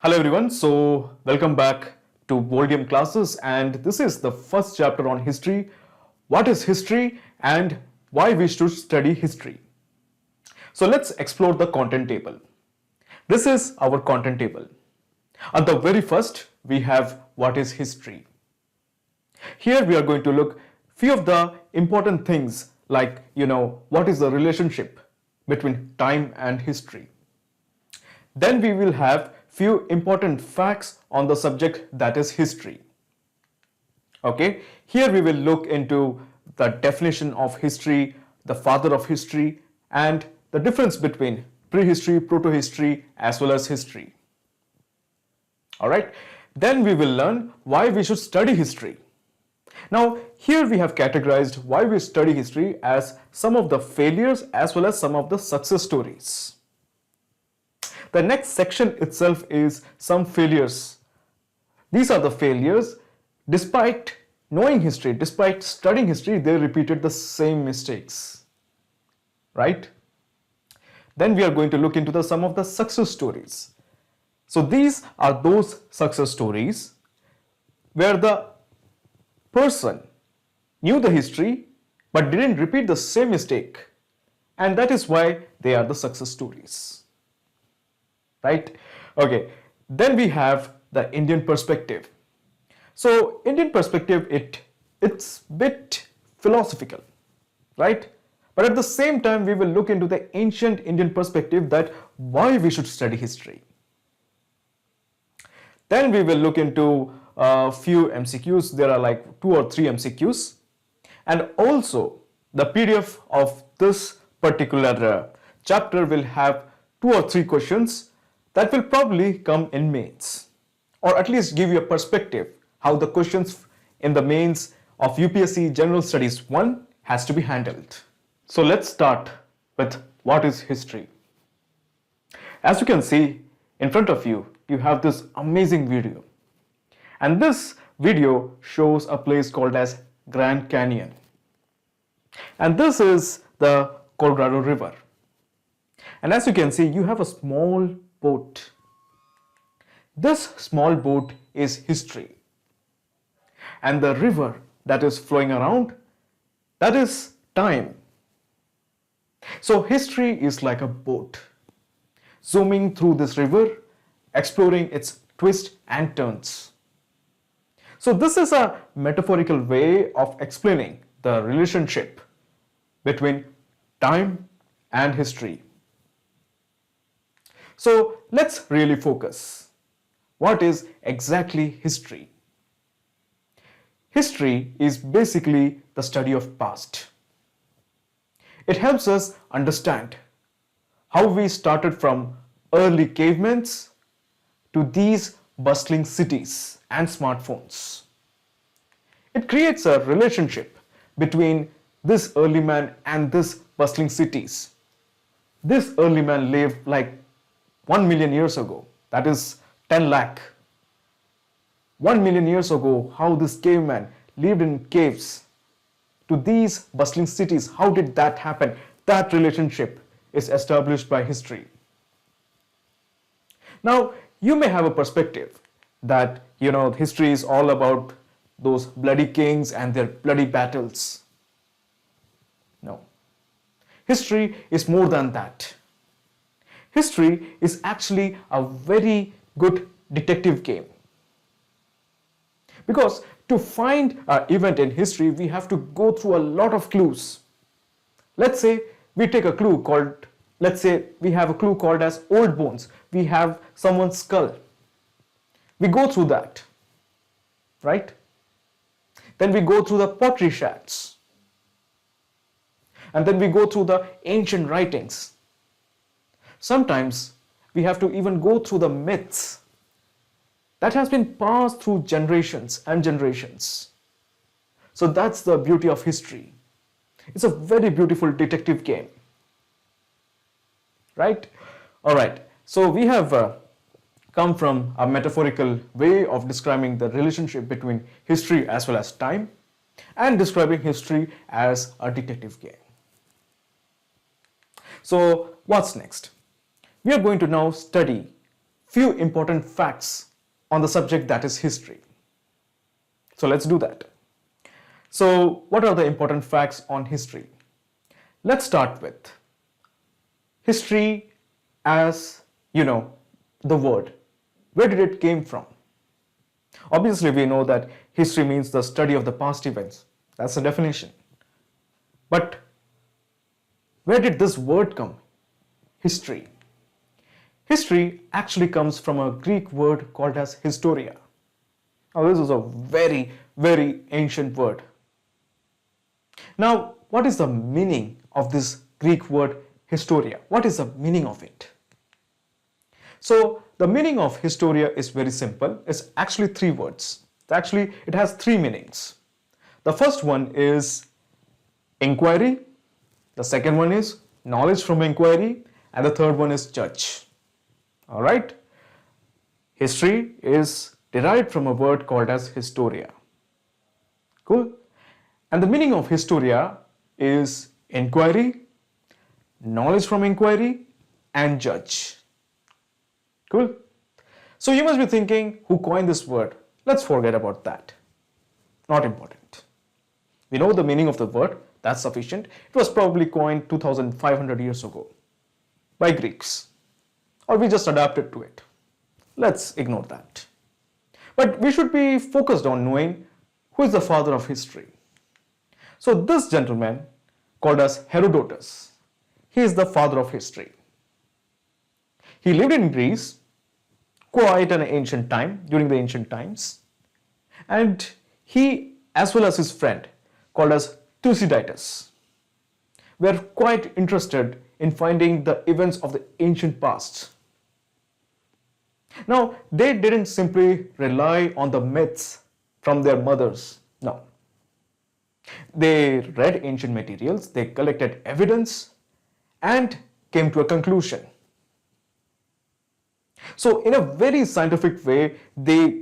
Hello everyone, so welcome back to Volume classes, and this is the first chapter on history. What is history and why we should study history? So let's explore the content table. This is our content table. On the very first, we have what is history. Here we are going to look few of the important things like, what is the relationship between time and history. Then we will have few important facts on the subject, that is history. Okay, here we will look into the definition of history, the father of history, and the difference between prehistory, proto-history, as well as history. Alright, then we will learn why we should study history. Now, here we have categorized why we study history as some of the failures as well as some of the success stories. The next section itself is some failures. These are the failures. Despite knowing history, despite studying history, they repeated the same mistakes. Right? Then we are going to look into some of the success stories. So these are those success stories where the person knew the history but didn't repeat the same mistake. And that is why they are the success stories. Right? Okay, then we have the Indian perspective. So Indian perspective, it's bit philosophical, right? But at the same time, we will look into the ancient Indian perspective, that why we should study history. Then we will look into a few MCQs. There are like 2 or 3 MCQs. And also the PDF of this particular chapter will have 2 or 3 questions that will probably come in mains, or at least give you a perspective how the questions in the mains of UPSC General Studies 1 has to be handled. So let's start with what is history. As you can see in front of you, you have this amazing video. And this video shows a place called as Grand Canyon. And this is the Colorado River. And as you can see, you have a small boat. This small boat is history. And the river that is flowing around, that is time. So history is like a boat, zooming through this river, exploring its twists and turns. So this is a metaphorical way of explaining the relationship between time and history. So let's really focus. What is exactly history? History is basically the study of past. It helps us understand how we started from early cavemen to these bustling cities and smartphones. It creates a relationship between this early man and this bustling cities. This early man lived like 1 million years ago, that is 10 lakh. 1 million years ago, how this caveman lived in caves to these bustling cities, how did that happen? That relationship is established by history. Now, you may have a perspective that, history is all about those bloody kings and their bloody battles. No. History is more than that. History is actually a very good detective game. Because to find an event in history, we have to go through a lot of clues. Let's say we take a clue called, let's say we have a clue called as old bones. We have someone's skull. We go through that, right? Then we go through the pottery shards. And then we go through the ancient writings. Sometimes we have to even go through the myths that has been passed through generations and generations. So that's the beauty of history. It's a very beautiful detective game. Right? Alright, so we have come from a metaphorical way of describing the relationship between history as well as time, and describing history as a detective game. So what's next? We are going to now study few important facts on the subject that is history. So let's do that. So what are the important facts on history? Let's start with history as, the word. Where did it came from? Obviously, we know that history means the study of the past events. That's the definition. But where did this word come? History. History actually comes from a Greek word called as historia. Now, this is a very, very ancient word. Now, what is the meaning of this Greek word historia? What is the meaning of it? So, the meaning of historia is very simple. It's actually three words. Actually, it has three meanings. The first one is inquiry. The second one is knowledge from inquiry. And the third one is judge. All right? History is derived from a word called as historia. Cool? And the meaning of historia is inquiry, knowledge from inquiry, and judge. Cool? So you must be thinking, who coined this word? Let's forget about that. Not important. We know the meaning of the word, that's sufficient. It was probably coined 2,500 years ago by Greeks, or we just adapted to it. Let's ignore that. But we should be focused on knowing who is the father of history. So this gentleman, called as Herodotus, he is the father of history. He lived in Greece quite an ancient time, during the ancient times, and he, as well as his friend, called as Thucydides, were quite interested in finding the events of the ancient past. Now, they didn't simply rely on the myths from their mothers, no. They read ancient materials, they collected evidence, and came to a conclusion. So, in a very scientific way, they,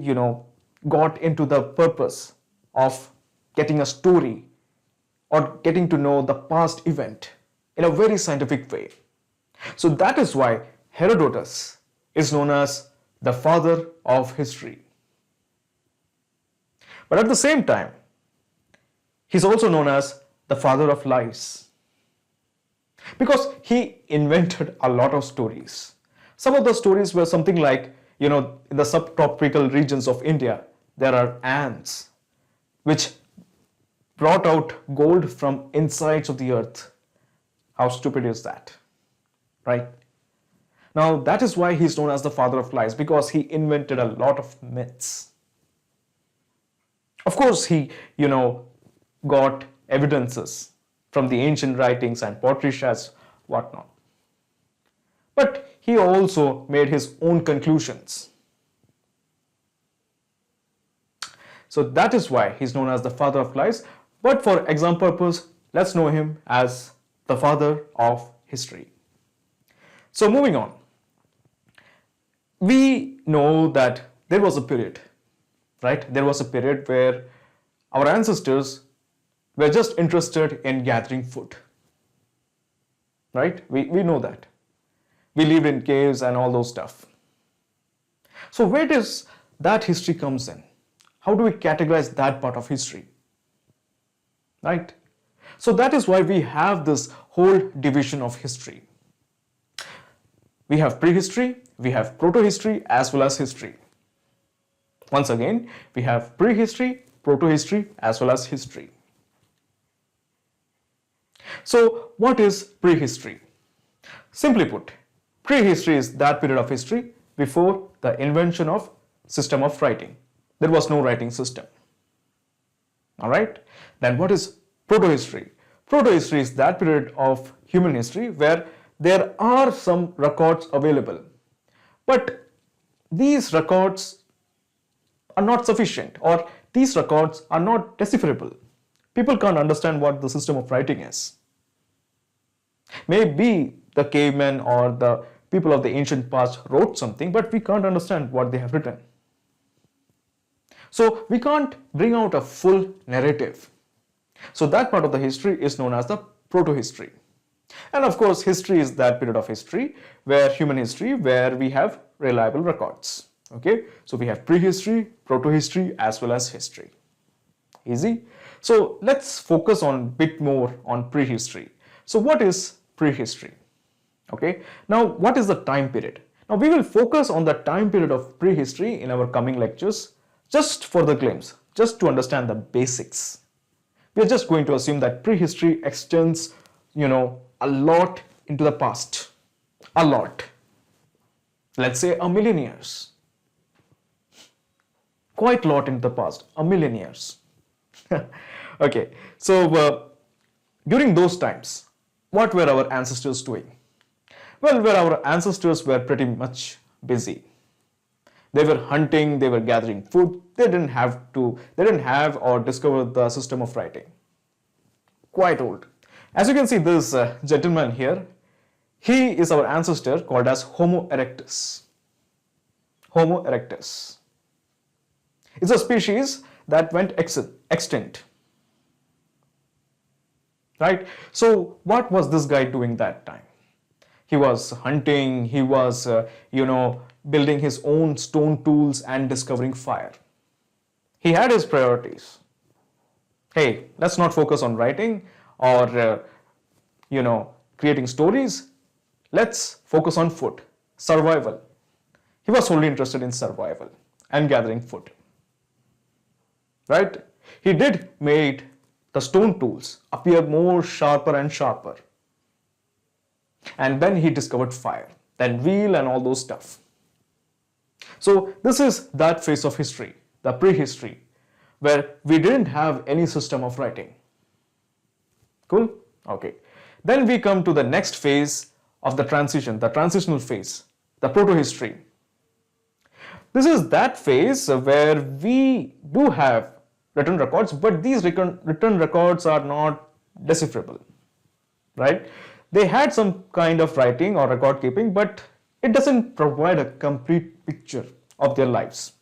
got into the purpose of getting a story or getting to know the past event in a very scientific way. So that is why Herodotus is known as the father of history. But at the same time, he's also known as the father of lies, because he invented a lot of stories. Some of the stories were something like, in the subtropical regions of India, there are ants which brought out gold from insides of the earth. How stupid is that, right? Now, that is why he's known as the father of lies, because he invented a lot of myths. Of course, he, got evidences from the ancient writings and pottery shards, whatnot. But he also made his own conclusions. So that is why he's known as the father of lies. But for exam purpose, let's know him as the father of history. So moving on, we know that there was a period, right? There was a period where our ancestors were just interested in gathering food, right? We know that. We lived in caves and all those stuff. So where does that history comes in? How do we categorize that part of history, right? So that is why we have this whole division of history. We have prehistory, we have proto-history, as well as history. Once again, we have prehistory, proto-history, as well as history. So what is prehistory? Simply put, prehistory is that period of history before the invention of system of writing. There was no writing system. All right. Then what is proto-history? Proto-history is that period of human history where there are some records available, but these records are not sufficient, or these records are not decipherable. People can't understand what the system of writing is. Maybe the cavemen or the people of the ancient past wrote something, but we can't understand what they have written. So we can't bring out a full narrative. So that part of the history is known as the proto-history. And of course, history is that period of history where human history, where we have reliable records. Okay, so we have prehistory, proto-history, as well as history. Easy. So let's focus on bit more on prehistory. So what is prehistory? Okay, now what is the time period? Now we will focus on the time period of prehistory in our coming lectures, just for the glimpse, just to understand the basics. We are just going to assume that prehistory extends, a lot into the past. A lot. Let's say a million years. Quite a lot into the past. A million years. Okay, so during those times, what were our ancestors doing? Well, our ancestors were pretty much busy. They were hunting, they were gathering food. They didn't have or discover the system of writing. Quite old. As you can see, this gentleman here, he is our ancestor called as Homo erectus. Homo erectus. It's a species that went extinct. Right? So what was this guy doing that time? He was hunting, he was, building his own stone tools and discovering fire. He had his priorities. Hey, let's not focus on writing or, creating stories. Let's focus on food, survival. He was solely interested in survival and gathering food. Right? He did make the stone tools appear more sharper and sharper. And then he discovered fire, then wheel and all those stuff. So this is that phase of history, the prehistory, where we didn't have any system of writing. Cool? Okay. Then we come to the next phase of the transition, the transitional phase, the proto-history. This is that phase where we do have written records, but these written records are not decipherable, right? They had some kind of writing or record keeping, but it doesn't provide a complete picture of their lives.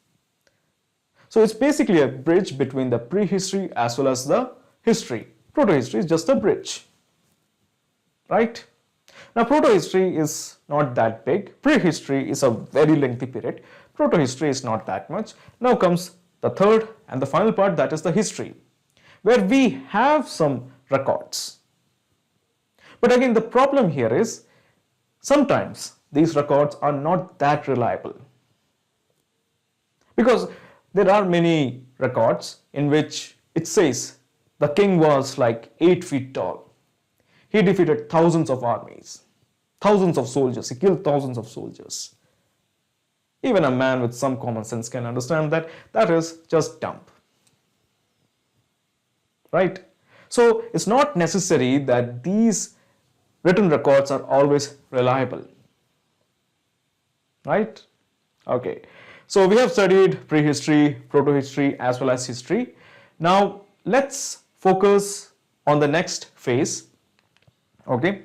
So it's basically a bridge between the prehistory as well as the history. Proto-history is just a bridge, right? Now, proto-history is not that big. Prehistory is a very lengthy period. Proto-history is not that much. Now comes the third and the final part, that is the history, where we have some records. But again, the problem here is sometimes these records are not that reliable, because there are many records in which it says the king was like 8 feet tall. He defeated thousands of armies, thousands of soldiers. He killed thousands of soldiers. Even a man with some common sense can understand that that is just dump. Right? So it's not necessary that these written records are always reliable. Right? Okay. So we have studied prehistory, proto-history as well as history. Now let's focus on the next phase. Okay?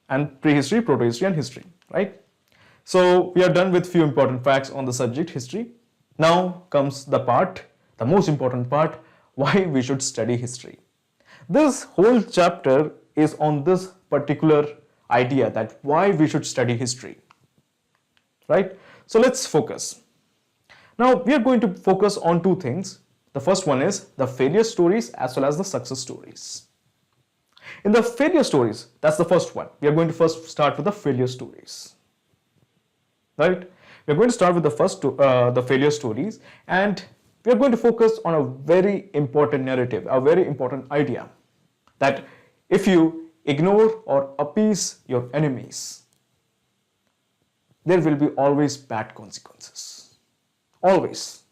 And prehistory, proto-history and history. Right? So we are done with few important facts on the subject history. Now comes the part, the most important part, why we should study history. This whole chapter is on this particular idea, that why we should study history. Right? So let's focus. Now we are going to focus on two things. The first one is the failure stories as well as the success stories. In the failure stories, that's the first one. We are going to first start with the failure stories. Right? We are going to start with the failure stories, and we are going to focus on a very important narrative, a very important idea, that if you ignore or appease your enemies, there will be always bad consequences. Always.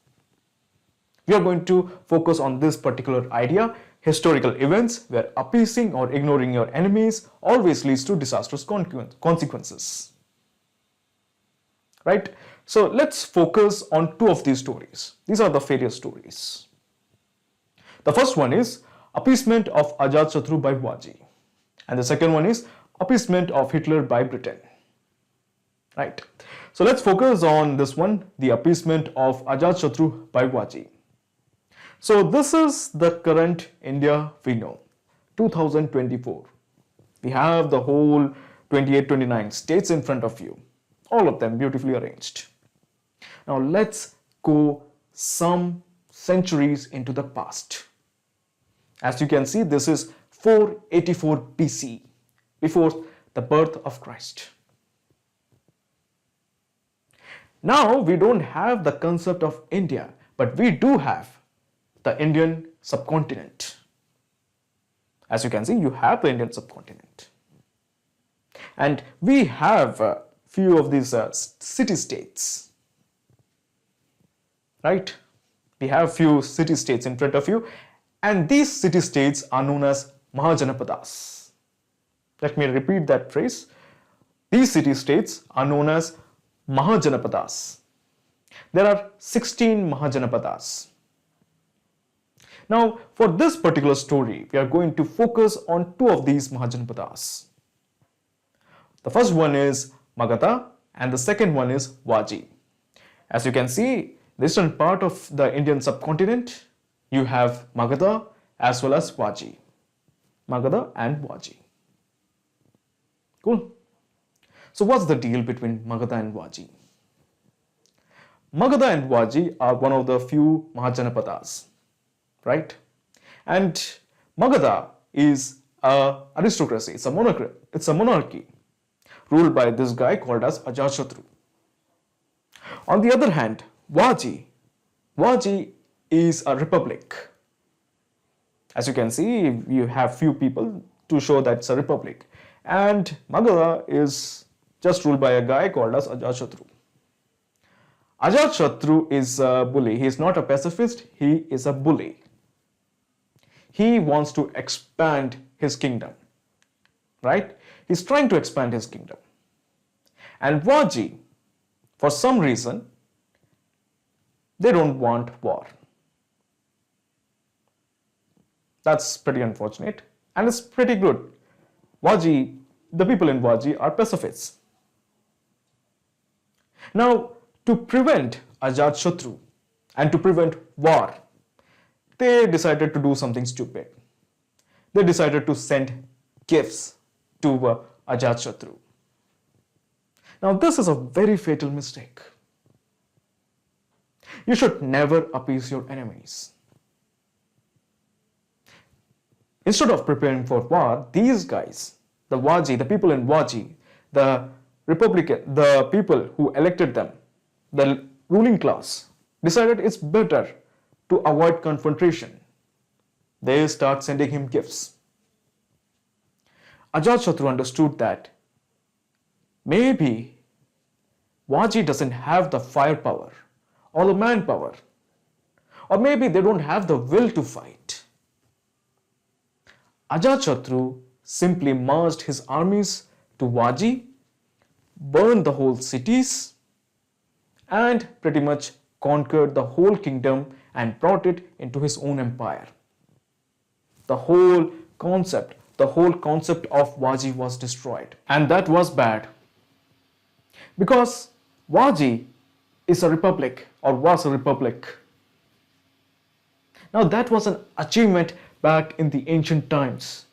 We are going to focus on this particular idea, historical events where appeasing or ignoring your enemies always leads to disastrous consequences. Right? So let's focus on two of these stories. These are the failure stories. The first one is appeasement of Ajatashatru by Baji, and the second one is appeasement of Hitler by Britain. Right? So let's focus on this one, the appeasement of Ajatashatru by Baji. So this is the current India we know, 2024. We have the whole 28, 29 states in front of you, all of them beautifully arranged. Now let's go some centuries into the past. As you can see, this is 484 BC, before the birth of Christ. Now we don't have the concept of India, but we do have the Indian subcontinent. As you can see, you have the Indian subcontinent. And we have a few of these city-states, right? We have few city-states in front of you, and these city-states are known as Mahajanapadas. Let me repeat that phrase. These city-states are known as Mahajanapadas. There are 16 Mahajanapadas. Now, for this particular story, we are going to focus on two of these Mahajanapadas. The first one is Magadha and the second one is Vaji. As you can see, the eastern part of the Indian subcontinent, you have Magadha as well as Vaji. Magadha and Vaji. Cool. So what's the deal between Magadha and Vaji? Magadha and Vaji are one of the few Mahajanapadas, right? And Magadha is an aristocracy, it's a monarchy ruled by this guy called as Ajatashatru. On the other hand, Vaji is a republic. As you can see, you have few people to show that it's a republic. And Magadha is just ruled by a guy called as Ajatashatru. Ajatashatru is a bully. He is not a pacifist, he is a bully. He wants to expand his kingdom, right? He's trying to expand his kingdom. And Vaji, for some reason, they don't want war. That's pretty unfortunate, and it's pretty good. Vaji, the people in Vaji are pacifists. Now, to prevent Ajatashatru and to prevent war, they decided to do something stupid. They decided to send gifts to Ajatashatru. Now, this is a very fatal mistake. You should never appease your enemies. Instead of preparing for war, these guys, the Vaji, the people in Vaji, the people who elected them, the ruling class, decided it's better to avoid confrontation. They start sending him gifts. Ajatashatru understood that maybe Vaji doesn't have the firepower or the manpower, or maybe they don't have the will to fight. Ajatashatru simply marched his armies to Vaji, burned the whole cities, and pretty much conquered the whole kingdom and brought it into his own empire. The whole concept of Vaji was destroyed. And that was bad. Because Vaji is a republic, or was a republic. Now that was an achievement back in the ancient times.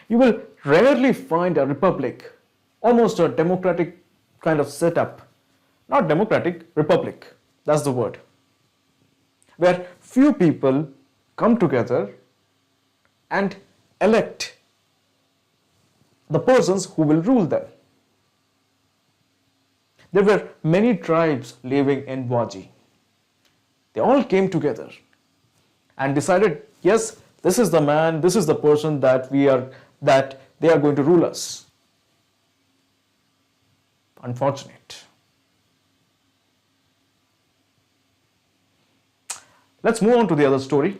You will rarely find a republic, almost a democratic kind of setup. Not democratic, republic, that's the word. Where few people come together and elect the persons who will rule them. There were many tribes living in Vaji. They all came together and decided, yes, this is the man, this is the person that they are going to rule us. Unfortunate. Let's move on to the other story.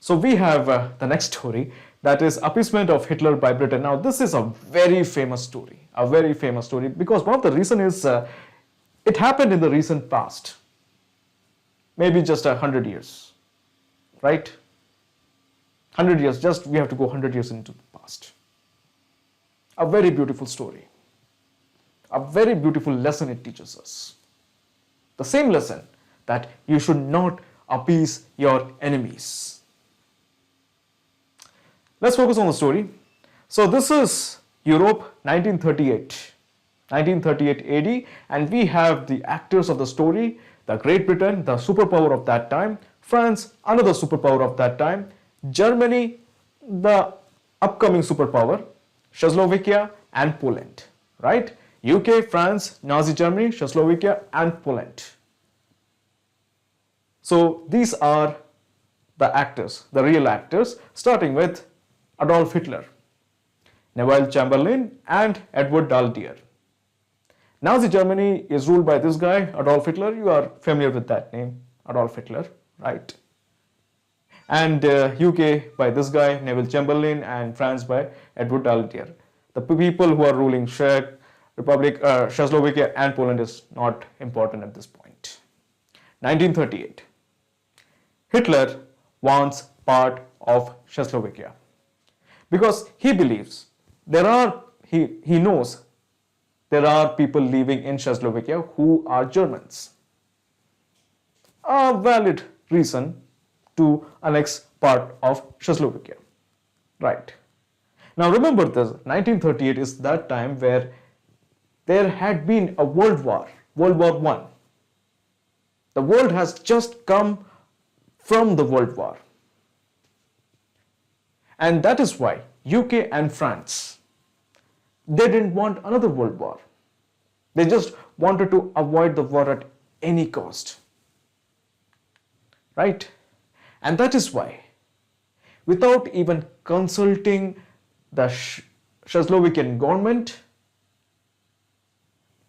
So we have the next story, that is appeasement of Hitler by Britain. Now this is a very famous story, because one of the reasons is it happened in the recent past, maybe just 100 years, right? 100 years, just we have to go 100 years into the past. A very beautiful story, a very beautiful lesson it teaches us. The same lesson that you should not appease your enemies. Let's focus on the story. So this is Europe 1938 AD, and we have the actors of the story, the Great Britain, the superpower of that time, France, another superpower of that time, Germany, the upcoming superpower, Czechoslovakia and Poland, right? UK, France, Nazi Germany, Czechoslovakia and Poland. So these are the actors, the real actors, starting with Adolf Hitler, Neville Chamberlain and Edward Daldier. Nazi Germany is ruled by this guy, Adolf Hitler. You are familiar with that name, Adolf Hitler, right? And UK by this guy, Neville Chamberlain, and France by Edward Daldier. The people who are ruling Czech Republic, Czechoslovakia and Poland is not important at this point. 1938. Hitler wants part of Czechoslovakia because he believes he knows there are people living in Czechoslovakia who are Germans. A valid reason to annex part of Czechoslovakia. Right. Now remember this, 1938 is that time where there had been a world war, World War I. The world has just come from the World War. And that is why UK and France, they didn't want another world war. They just wanted to avoid the war at any cost. Right? And that is why, without even consulting the Czechoslovakian government,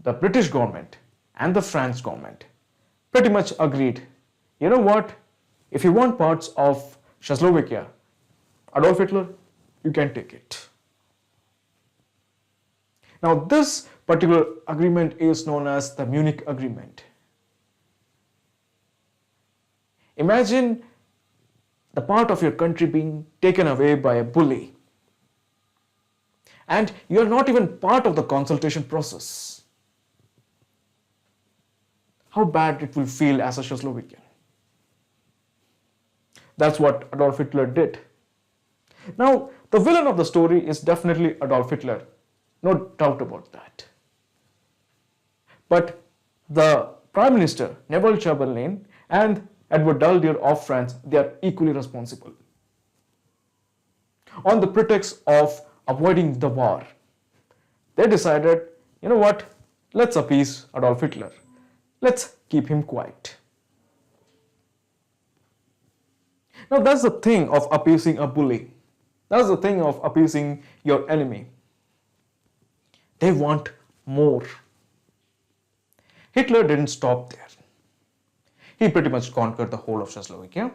the British government and the French government pretty much agreed, you know what, if you want parts of Czechoslovakia, Adolf Hitler, you can take it. Now this particular agreement is known as the Munich Agreement. Imagine the part of your country being taken away by a bully, and you are not even part of the consultation process. How bad it will feel as a Czechoslovakian. That's what Adolf Hitler did. Now, the villain of the story is definitely Adolf Hitler. No doubt about that. But the Prime Minister, Neville Chamberlain, and Edward Daldier of France, they are equally responsible. On the pretext of avoiding the war, they decided, you know what, let's appease Adolf Hitler. Let's keep him quiet. Now that's the thing of appeasing a bully. That's the thing of appeasing your enemy. They want more. Hitler didn't stop there. He pretty much conquered the whole of Czechoslovakia,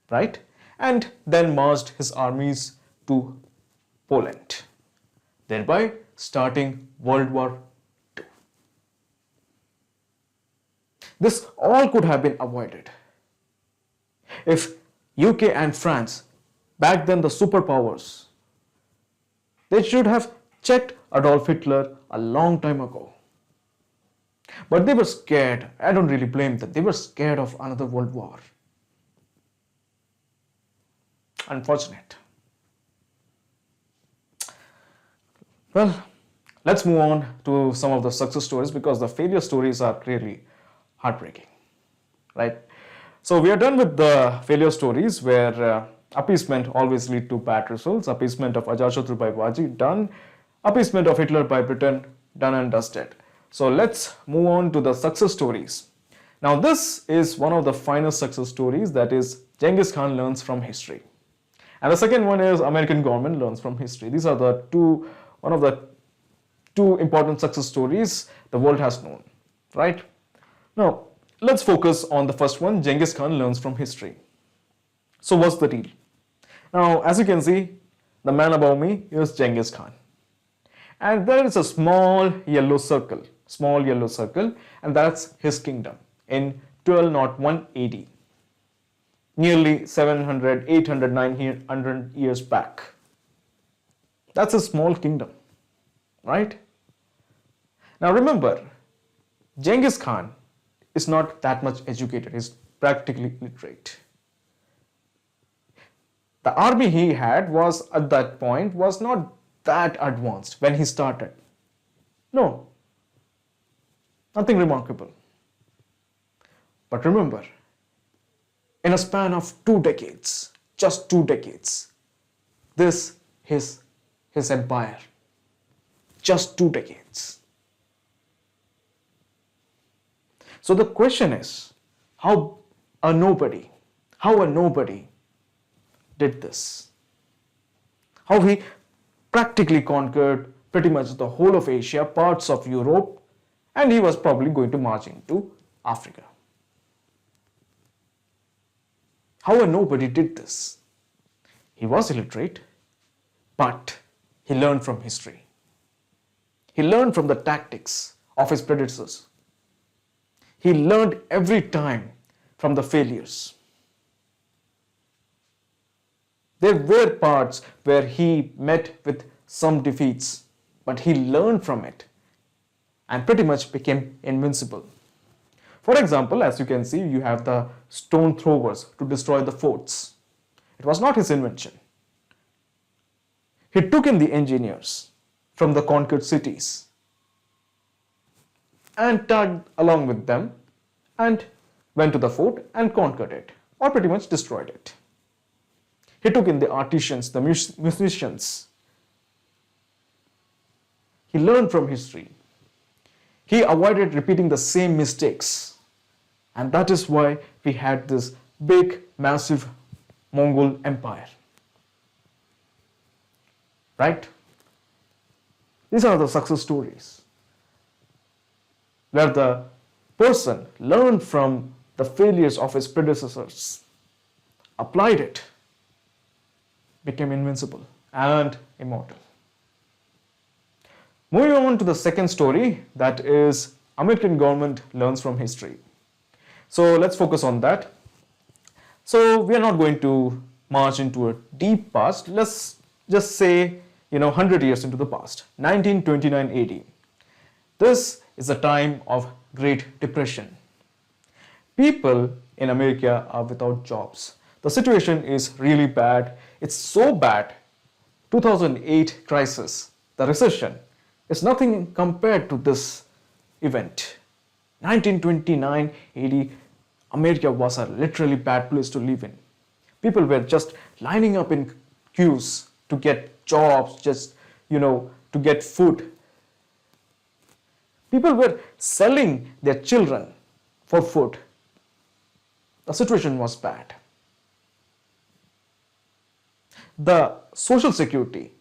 right? And then marched his armies to Poland, thereby starting World War II. This all could have been avoided if UK and France, back then the superpowers, they should have checked Adolf Hitler a long time ago. But they were scared. I don't really blame them. They were scared of another world war. Unfortunate. Well, let's move on to some of the success stories because the failure stories are really heartbreaking, right? So we are done with the failure stories where appeasement always lead to bad results. Appeasement of Ajatashatru by Baji, done. Appeasement of Hitler by Britain, done and dusted. So let's move on to the success stories. Now this is one of the finest success stories, that is Genghis Khan learns from history. And the second one is American government learns from history. These are one of the two important success stories the world has known, right? Now let's focus on the first one, Genghis Khan learns from history. So what's the deal? Now as you can see, the man above me is Genghis Khan. And there is a small yellow circle, and that's his kingdom in 1201 AD, nearly 700, 800, 900 years back. That's a small kingdom, right? Now remember, Genghis Khan is not that much educated, he's practically illiterate. The army he had was at that point was not that advanced when he started? No, nothing remarkable. But remember, in a span of 2 decades, just 2 decades, this is his empire. Just 2 decades. So the question is, how a nobody did this? How he practically conquered pretty much the whole of Asia, parts of Europe, and he was probably going to march into Africa. How a nobody did this? He was illiterate, but he learned from history. He learned from the tactics of his predecessors. He learned every time from the failures. There were parts where he met with some defeats, but he learned from it and pretty much became invincible. For example, as you can see, you have the stone throwers to destroy the forts. It was not his invention. He took in the engineers from the conquered cities and tagged along with them and went to the fort and conquered it, or pretty much destroyed it. He took in the artisans, the musicians. He learned from history. He avoided repeating the same mistakes. And that is why we had this big, massive Mongol empire. Right? These are the success stories where the person learned from the failures of his predecessors, applied it, became invincible and immortal. Moving on to the second story, that is American government learns from history. So let's focus on that. So we are not going to march into a deep past. Let's just say, 100 years into the past, 1929 AD. This is a time of Great Depression. People in America are without jobs. The situation is really bad. It's so bad. 2008 crisis, the recession, is nothing compared to this event. 1929 AD, America was a literally bad place to live in. People were just lining up in queues to get jobs, just, to get food. People were selling their children for food. The situation was bad. The social security,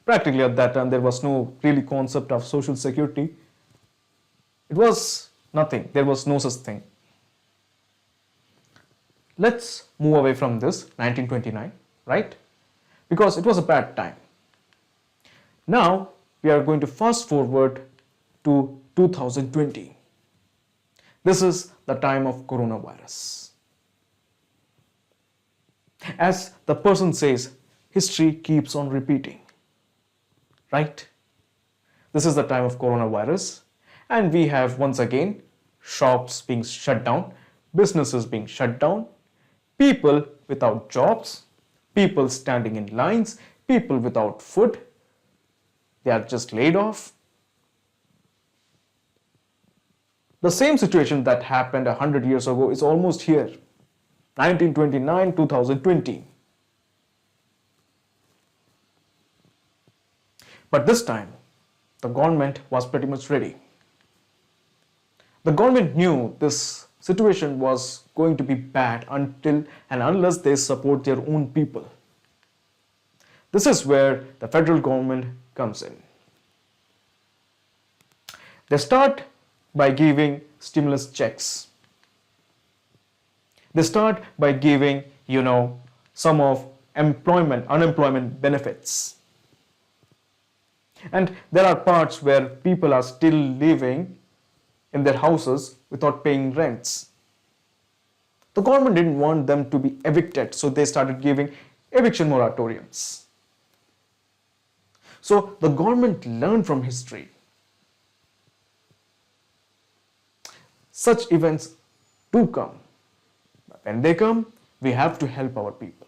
practically at that time there was no really concept of social security. It was nothing. There was no such thing. Let's move away from this 1929, right? Because it was a bad time. Now we are going to fast forward to 2020. This is the time of coronavirus. As the person says, history keeps on repeating, right? This is the time of coronavirus, and we have once again shops being shut down, businesses being shut down, people without jobs, people standing in lines, people without food, they are just laid off. The same situation that happened 100 years ago is almost here, 1929, 2020. But this time, the government was pretty much ready. The government knew this situation was going to be bad until and unless they support their own people. This is where the federal government comes in. They start by giving stimulus checks. They start by giving, some of unemployment benefits. And there are parts where people are still living in their houses without paying rents. The government didn't want them to be evicted, so they started giving eviction moratoriums. So the government learned from history. Such events do come. When they come, we have to help our people.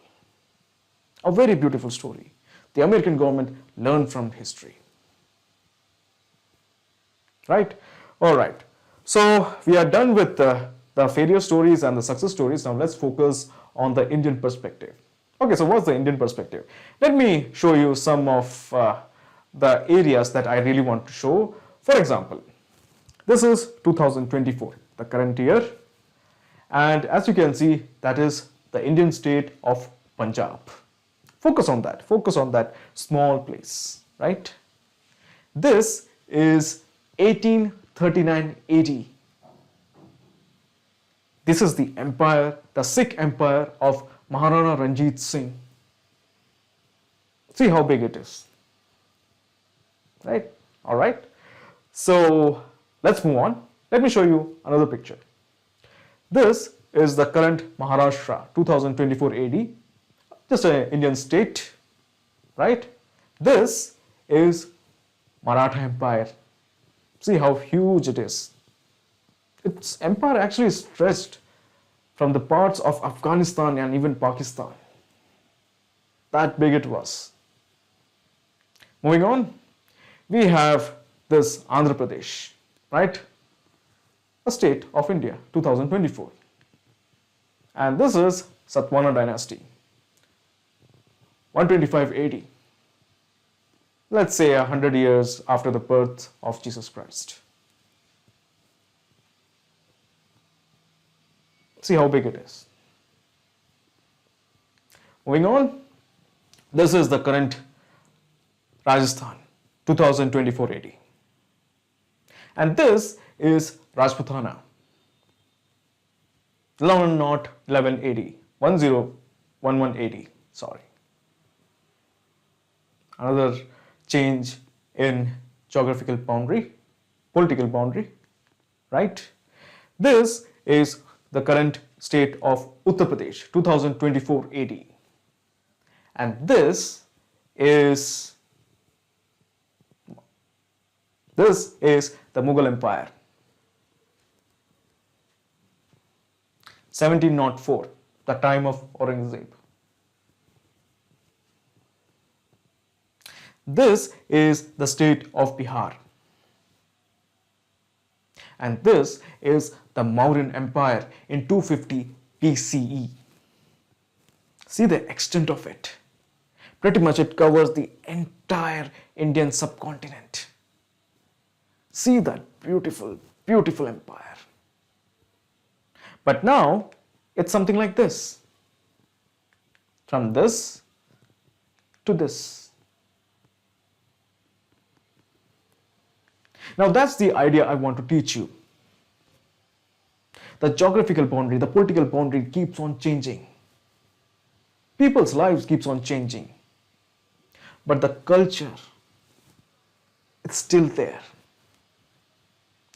A very beautiful story. the American government learn from history. Right? All right. So we are done with the failure stories and the success stories. Now let's focus on the Indian perspective. Okay, so what's the Indian perspective? Let me show you some of the areas that I really want to show. For example, this is 2024, the current year. And as you can see, that is the Indian state of Punjab. Focus on that small place, right? This is 1839 AD. This is the empire, the Sikh empire of Maharana Ranjit Singh. See how big it is, right? All right. So let's move on. Let me show you another picture. This is the current Maharashtra, 2024 AD, just an Indian state, right? This is Maratha Empire. See how huge it is. Its empire actually stretched from the parts of Afghanistan and even Pakistan. That big it was. Moving on, we have this Andhra Pradesh, right? A state of India, 2024. And this is Satavahana dynasty, 125 AD. Let's say 100 years after the birth of Jesus Christ. See how big it is. Moving on, this is the current Rajasthan, 2024 AD. And this is Rajputana, 1111 AD, 1011 AD, sorry. Another change in geographical boundary, political boundary, right? This is the current state of Uttar Pradesh, 2024 AD. And this is the Mughal Empire, 1704, the time of Aurangzeb. This is the state of Bihar. And this is the Mauryan Empire in 250 BCE. See the extent of it. Pretty much it covers the entire Indian subcontinent. See that beautiful, beautiful empire. But now it's something like this. From this to this. Now that's the idea I want to teach you. The geographical boundary, the political boundary keeps on changing. People's lives keeps on changing. But the culture, it's still there.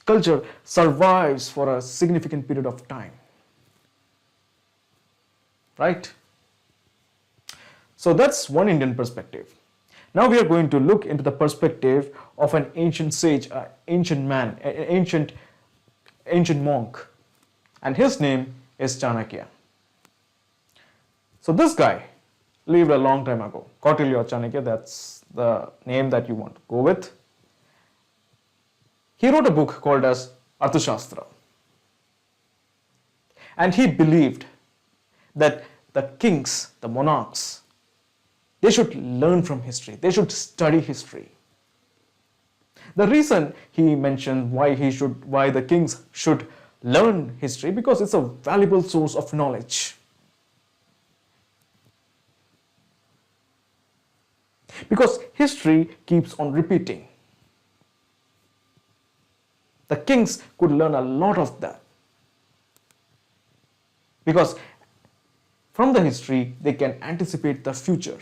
Culture survives for a significant period of time. Right? So that's one Indian perspective. Now we are going to look into the perspective of an ancient sage, ancient man, ancient monk. And his name is Chanakya. So this guy lived a long time ago. Kautilya or Chanakya, that's the name that you want to go with. He wrote a book called as Arthashastra. And he believed that the kings, the monarchs, they should learn from history. They should study history. The reason he mentioned why the kings should learn history, because it's a valuable source of knowledge. Because history keeps on repeating. The kings could learn a lot of that. Because from the history, they can anticipate the future.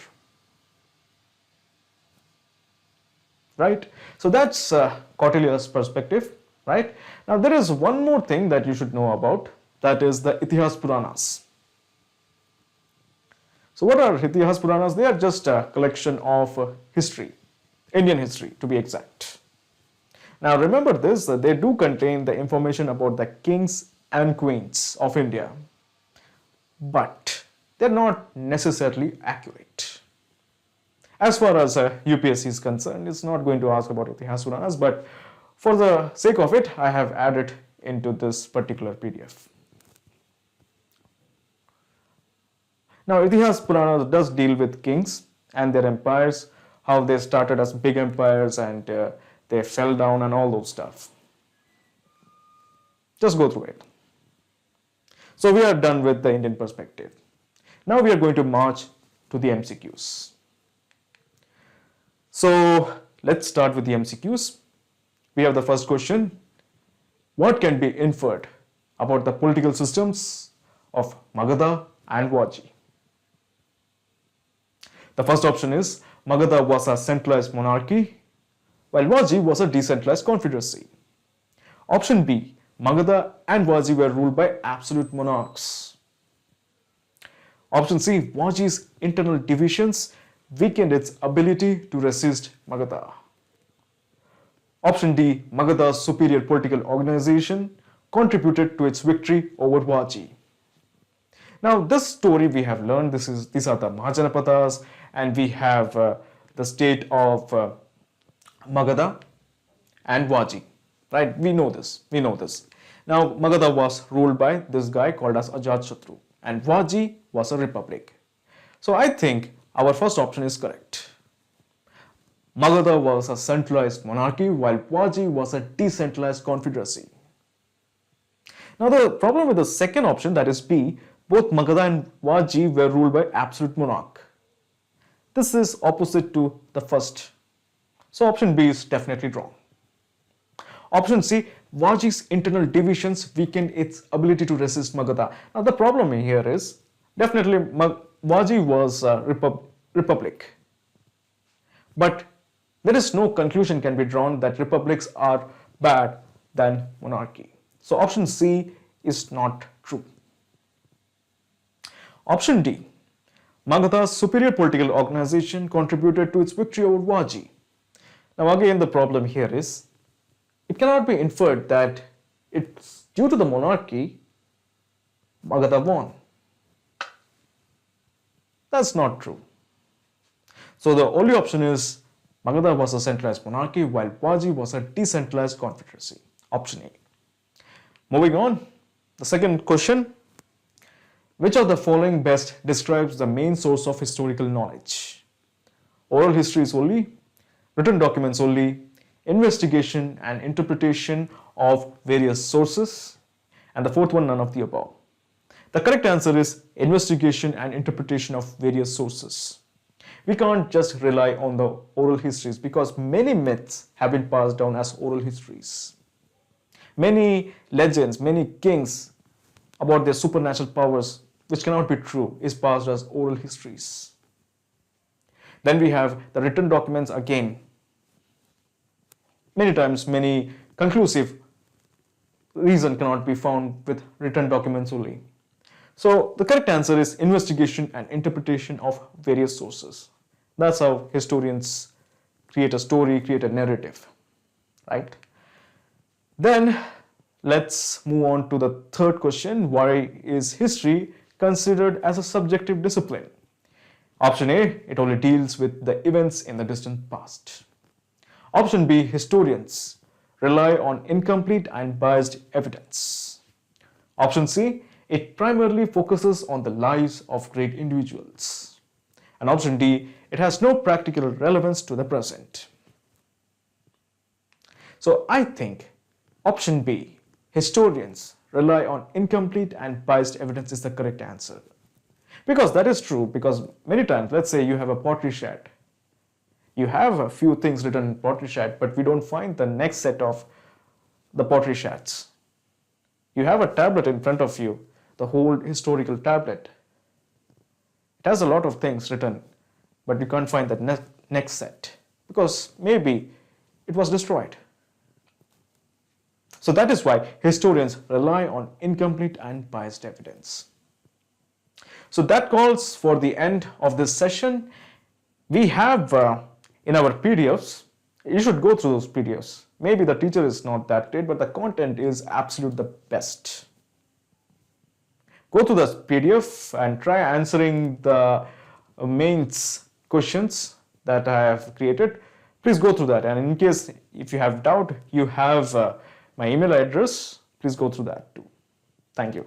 Right? So that's Kautilya's perspective, right? Now there is one more thing that you should know about, that is the Itihas Puranas. So what are Itihas Puranas? They are just a collection of history, Indian history to be exact. Now remember this, they do contain the information about the kings and queens of India, but they're not necessarily accurate. As far as UPSC is concerned, it's not going to ask about Itihas Puranas, but for the sake of it, I have added into this particular PDF. Now, Itihas Puranas does deal with kings and their empires, how they started as big empires and they fell down and all those stuff. Just go through it. So we are done with the Indian perspective. Now we are going to march to the MCQs. So let's start with the MCQs. We have the first question. What can be inferred about the political systems of Magadha and Vaji? The first option is Magadha was a centralized monarchy, while Vaji was a decentralized confederacy. Option B, Magadha and Vaji were ruled by absolute monarchs. Option C, Vaji's internal divisions weakened its ability to resist Magadha. Option D, Magadha's superior political organization contributed to its victory over Vaji. Now, this story we have learned, these are the Mahajanapadas, and we have the state of Magadha and Vaji, right? We know this. Now, Magadha was ruled by this guy called as Ajatashatru, and Vaji was a republic. So, I think our first option is correct. Magadha was a centralized monarchy, while Vaji was a decentralized confederacy. Now, the problem with the second option, that is B, both Magadha and Vaji were ruled by absolute monarch. This is opposite to the first. So option B is definitely wrong. Option C, Vaji's internal divisions weakened its ability to resist Magadha. Now the problem here is, definitely Vaji was a republic. But there is no conclusion can be drawn that republics are bad than monarchy. So option C is not true. Option D, Magadha's superior political organization contributed to its victory over Vaji. Now again, the problem here is, it cannot be inferred that it's due to the monarchy Magadha won. That's not true. So the only option is Magadha was a centralized monarchy while Vaji was a decentralized confederacy. Option A. Moving on, the second question. Which of the following best describes the main source of historical knowledge? Oral histories only, written documents only, investigation and interpretation of various sources, and the fourth one, none of the above. The correct answer is investigation and interpretation of various sources. We can't just rely on the oral histories because many myths have been passed down as oral histories. Many legends, many kings about their supernatural powers, which cannot be true, is passed as oral histories. Then we have the written documents again. Many times, many conclusive reason cannot be found with written documents only. So the correct answer is investigation and interpretation of various sources. That's how historians create a story, create a narrative, right? Then let's move on to the third question. Why is history considered as a subjective discipline? Option A, it only deals with the events in the distant past. Option B, historians rely on incomplete and biased evidence. Option C, it primarily focuses on the lives of great individuals. And option D, it has no practical relevance to the present. So I think option B, historians rely on incomplete and biased evidence, is the correct answer. Because that is true, because many times, let's say you have a pottery shed. You have a few things written in pottery shed, but we don't find the next set of the pottery sheds. You have a tablet in front of you, the whole historical tablet. It has a lot of things written, but you can't find the next set because maybe it was destroyed. So that is why historians rely on incomplete and biased evidence. So that calls for the end of this session. We have in our PDFs, you should go through those PDFs. Maybe the teacher is not that great, but the content is absolute the best. Go to the PDF and try answering the mains questions that I have created. Please go through that, and in case if you have doubt, you have my email address. Please go through that too. Thank you.